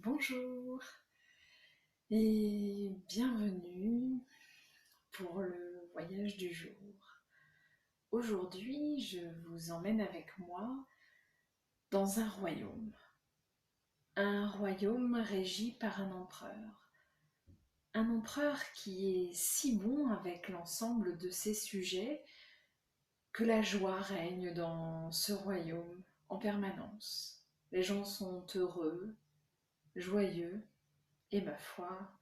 Bonjour et bienvenue pour le voyage du jour. Aujourd'hui, je vous emmène avec moi dans un royaume régi par un empereur qui est si bon avec l'ensemble de ses sujets que la joie règne dans ce royaume en permanence. Les gens sont heureux, joyeux et ma foi,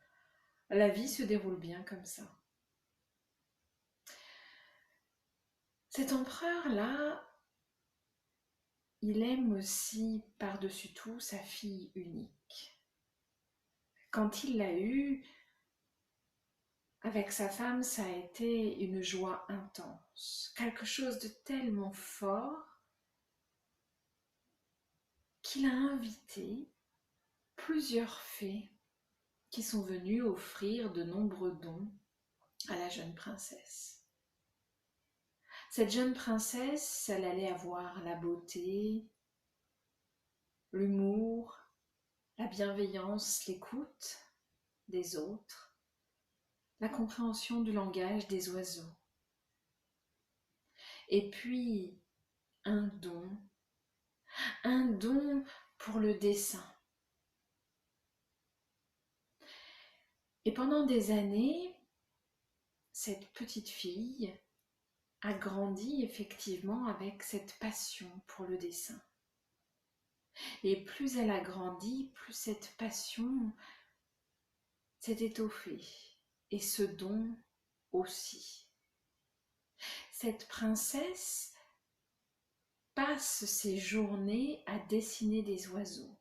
la vie se déroule bien comme ça. Cet empereur-là, il aime aussi par-dessus tout sa fille unique. Quand il l'a eue, avec sa femme, ça a été une joie intense, quelque chose de tellement fort qu'il a invité plusieurs fées qui sont venues offrir de nombreux dons à la jeune princesse. Cette jeune princesse, elle allait avoir la beauté, l'humour, la bienveillance, l'écoute des autres, la compréhension du langage des oiseaux. Et puis, un don pour le dessin. Et pendant des années, cette petite fille a grandi effectivement avec cette passion pour le dessin. Et plus elle a grandi, plus cette passion s'est étoffée. Et ce don aussi. Cette princesse passe ses journées à dessiner des oiseaux.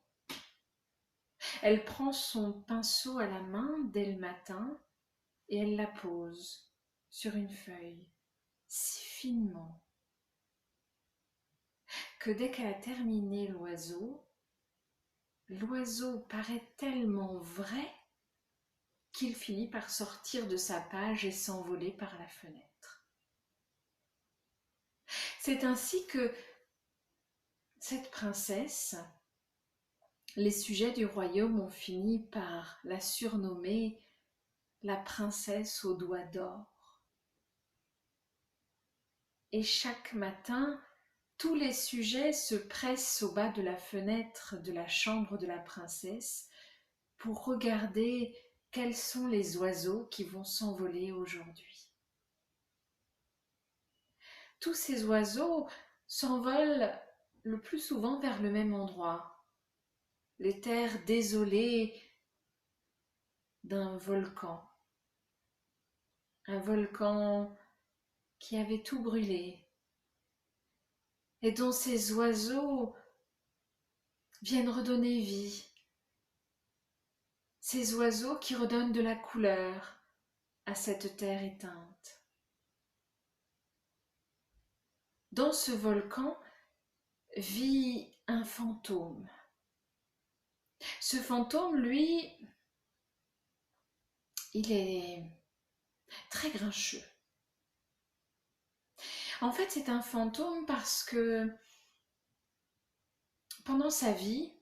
Elle prend son pinceau à la main dès le matin et elle la pose sur une feuille si finement que dès qu'elle a terminé l'oiseau paraît tellement vrai qu'il finit par sortir de sa page et s'envoler par la fenêtre. C'est ainsi que cette princesse, les sujets du royaume ont fini par la surnommer la princesse aux doigts d'or. Et chaque matin, tous les sujets se pressent au bas de la fenêtre de la chambre de la princesse pour regarder quels sont les oiseaux qui vont s'envoler aujourd'hui. Tous ces oiseaux s'envolent le plus souvent vers le même endroit, les terres désolées d'un volcan. Un volcan qui avait tout brûlé et dont ces oiseaux viennent redonner vie. Ces oiseaux qui redonnent de la couleur à cette terre éteinte. Dans ce volcan vit un fantôme. Ce fantôme, lui, il est très grincheux. En fait, c'est un fantôme parce que pendant sa vie,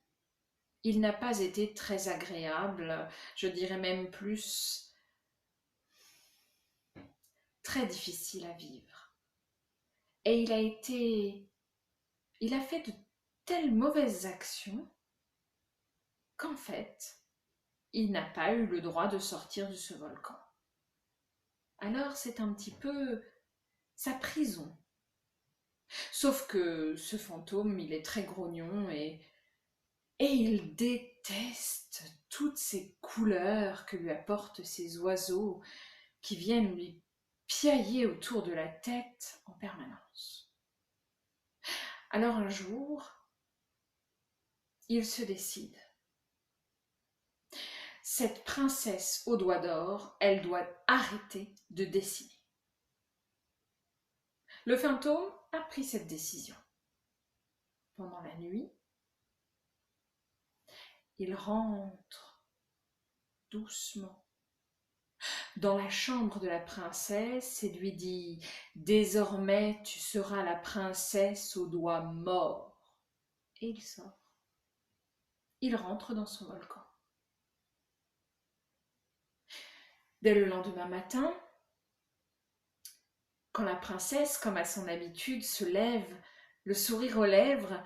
il n'a pas été très agréable, je dirais même plus très difficile à vivre. Et il a fait de telles mauvaises actions qu'en fait, il n'a pas eu le droit de sortir de ce volcan. Alors c'est un petit peu sa prison. Sauf que ce fantôme, il est très grognon et il déteste toutes ces couleurs que lui apportent ces oiseaux qui viennent lui piailler autour de la tête en permanence. Alors un jour, il se décide. Cette princesse aux doigts d'or, elle doit arrêter de dessiner. Le fantôme a pris cette décision. Pendant la nuit, il rentre doucement dans la chambre de la princesse et lui dit « Désormais, tu seras la princesse aux doigts morts. » Et il sort. Il rentre dans son volcan. Dès le lendemain matin, quand la princesse, comme à son habitude, se lève, le sourire aux lèvres,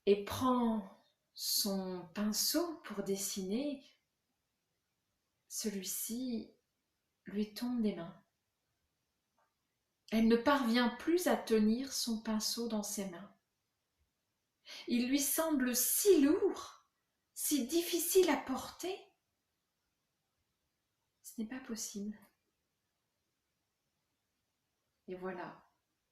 et prend son pinceau pour dessiner, celui-ci lui tombe des mains. Elle ne parvient plus à tenir son pinceau dans ses mains. Il lui semble si lourd, si difficile à porter. Ce n'est pas possible. Et voilà,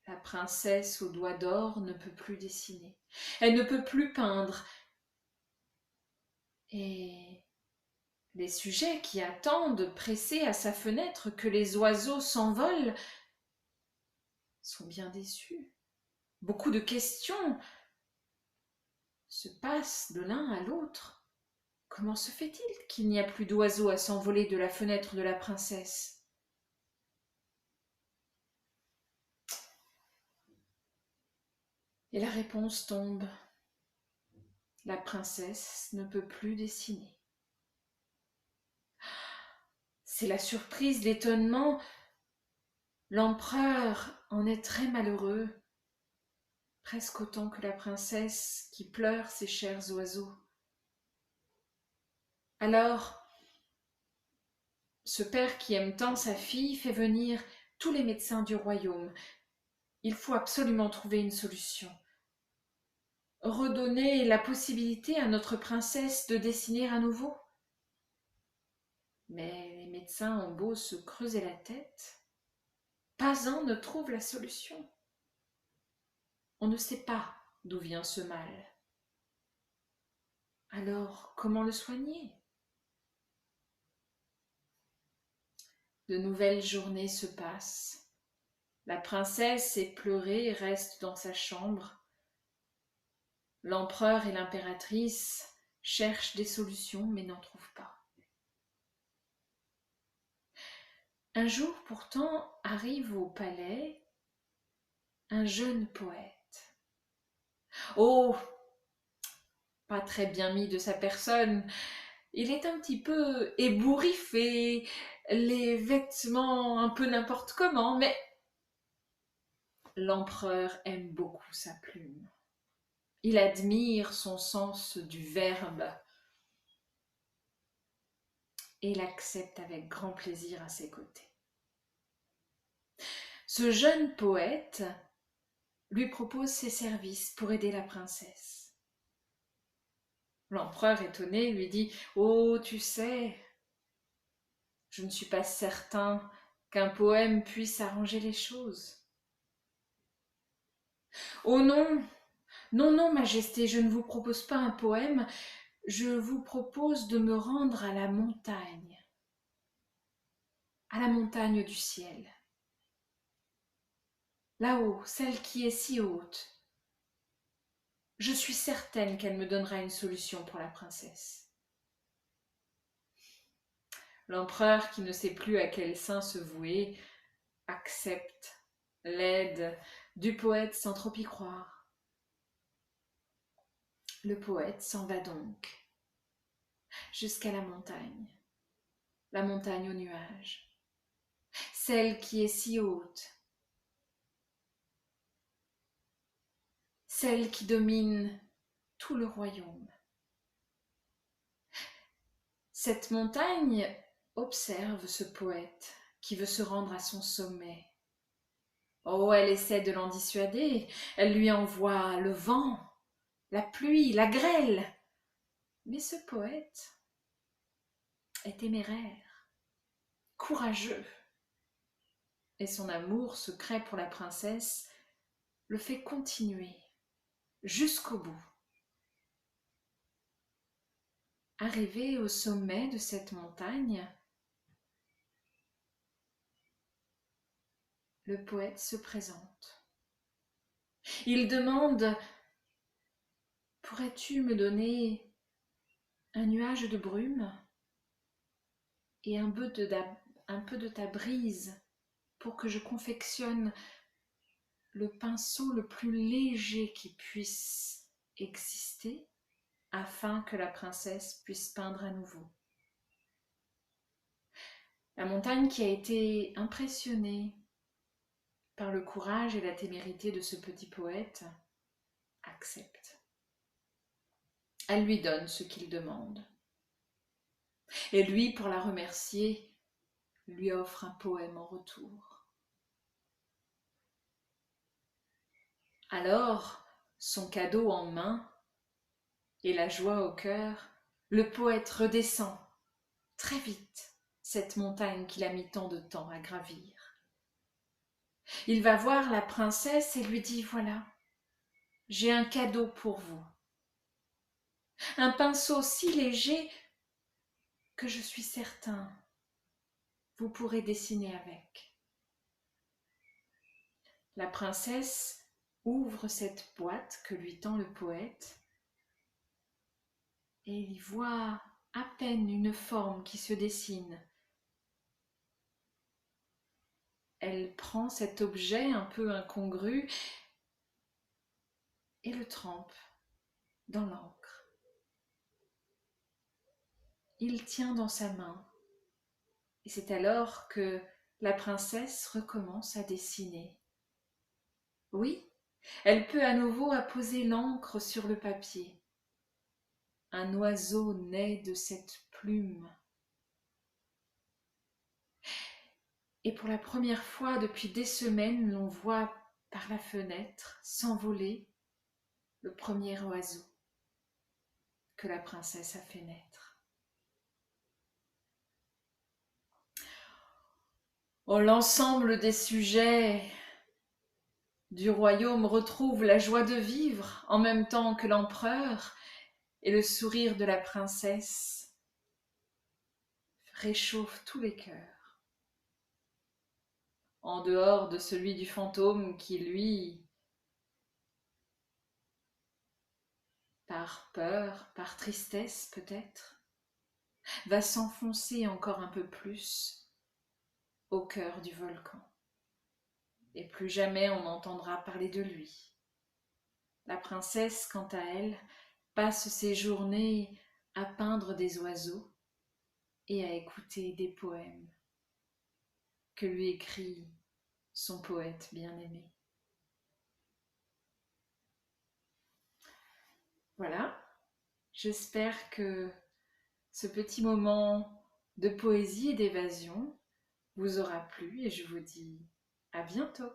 la princesse aux doigts d'or ne peut plus dessiner. Elle ne peut plus peindre. Et les sujets qui attendent, pressés à sa fenêtre, que les oiseaux s'envolent, sont bien déçus. Beaucoup de questions se passent de l'un à l'autre. Comment se fait-il qu'il n'y a plus d'oiseaux à s'envoler de la fenêtre de la princesse? Et la réponse tombe. La princesse ne peut plus dessiner. C'est la surprise, l'étonnement. L'empereur en est très malheureux, presque autant que la princesse qui pleure ses chers oiseaux. Alors, ce père qui aime tant sa fille fait venir tous les médecins du royaume. Il faut absolument trouver une solution. Redonner la possibilité à notre princesse de dessiner à nouveau. Mais les médecins ont beau se creuser la tête, pas un ne trouve la solution. On ne sait pas d'où vient ce mal. Alors, comment le soigner? De nouvelles journées se passent. La princesse, éplorée, reste dans sa chambre. L'empereur et l'impératrice cherchent des solutions mais n'en trouvent pas. Un jour pourtant arrive au palais un jeune poète. Oh, pas très bien mis de sa personne, il est un petit peu ébouriffé, les vêtements un peu n'importe comment, mais l'empereur aime beaucoup sa plume. Il admire son sens du verbe et l'accepte avec grand plaisir à ses côtés. Ce jeune poète lui propose ses services pour aider la princesse. L'empereur, étonné, lui dit « Oh, tu sais, je ne suis pas certain qu'un poème puisse arranger les choses. »« Oh non, non, non, Majesté, je ne vous propose pas un poème, je vous propose de me rendre à la montagne du ciel. Là-haut, celle qui est si haute. Je suis certaine qu'elle me donnera une solution pour la princesse. » L'empereur, qui ne sait plus à quel saint se vouer, accepte l'aide du poète sans trop y croire. Le poète s'en va donc jusqu'à la montagne aux nuages, celle qui est si haute, celle qui domine tout le royaume. Cette montagne observe ce poète qui veut se rendre à son sommet. Oh, elle essaie de l'en dissuader, elle lui envoie le vent, la pluie, la grêle. Mais ce poète est téméraire, courageux, et son amour secret pour la princesse le fait continuer jusqu'au bout. Arrivé au sommet de cette montagne, le poète se présente. Il demande « Pourrais-tu me donner un nuage de brume et un peu de ta brise pour que je confectionne le pinceau le plus léger qui puisse exister afin que la princesse puisse peindre à nouveau. » La montagne qui a été impressionnée par le courage et la témérité de ce petit poète accepte. Elle lui donne ce qu'il demande. Et lui, pour la remercier, lui offre un poème en retour. Alors, son cadeau en main et la joie au cœur, le poète redescend très vite cette montagne qu'il a mis tant de temps à gravir. Il va voir la princesse et lui dit « Voilà, j'ai un cadeau pour vous. Un pinceau si léger que je suis certain vous pourrez dessiner avec. » La princesse ouvre cette boîte que lui tend le poète et il voit à peine une forme qui se dessine. Elle prend cet objet un peu incongru et le trempe dans l'encre. Il tient dans sa main et c'est alors que la princesse recommence à dessiner. Oui, elle peut à nouveau apposer l'encre sur le papier. Un oiseau naît de cette plume. Et pour la première fois depuis des semaines, l'on voit par la fenêtre s'envoler le premier oiseau que la princesse a fait naître. Oh, l'ensemble des sujets du royaume retrouve la joie de vivre en même temps que l'empereur, et le sourire de la princesse réchauffe tous les cœurs. En dehors de celui du fantôme qui, lui, par peur, par tristesse peut-être, va s'enfoncer encore un peu plus au cœur du volcan. Et plus jamais on n'entendra parler de lui. La princesse, quant à elle, passe ses journées à peindre des oiseaux et à écouter des poèmes que lui écrit son poète bien-aimé. Voilà, j'espère que ce petit moment de poésie et d'évasion vous aura plu et je vous dis à bientôt.